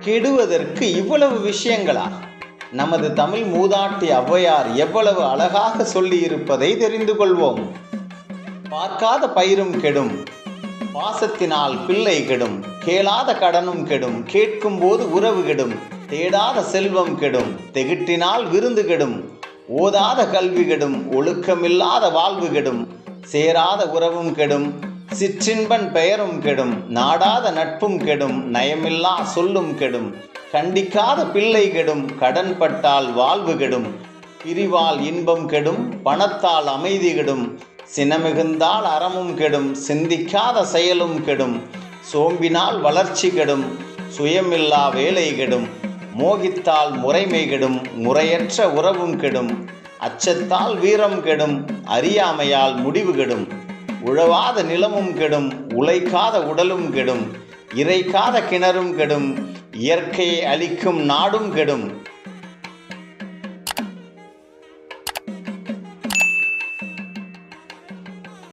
கெடுவதற்கு இவ்வளவு விஷயங்களா? நமது தமிழ் மூதாட்டி ஔவையார் எவ்வளவு அழகாக சொல்லியிருப்பதை தெரிந்து கொள்வோம். பார்க்காத பயிரும் கெடும், பாசத்தினால் பிள்ளை கெடும், கேளாத கடனும் கெடும், கேட்கும் போது உறவு கெடும், தேடாத செல்வம் கெடும், தெகிட்டினால் விருந்து கெடும், ஓதாத கல்வி கெடும், ஒழுக்கமில்லாத வாழ்வு கெடும், சேராத உறவும் கெடும், சிற்றின்பன் பெயரும் கெடும், நாடாத நட்பும் கெடும், நயமில்லா சொல்லும் கெடும், கண்டிக்காத பிள்ளை கெடும், கடன் பட்டால் வாழ்வு கெடும், பிரிவால் இன்பம் கெடும், பணத்தால் அமைதி கெடும், சினமிகுந்தால் அறமும் கெடும், சிந்திக்காத செயலும் கெடும், சோம்பினால் வளர்ச்சி கெடும், சுயமில்லா வேலை கெடும், மோகித்தால் முறைமை கெடும், முறையற்ற உறவும் கெடும், அச்சத்தால் வீரம் கெடும், அறியாமையால் முடிவு கெடும், உழவாத நிலமும் கெடும், உழைக்காத உடலும் கெடும், இறைக்காத கிணறும் கெடும், இயற்கையை அழிக்கும் நாடும் கெடும்,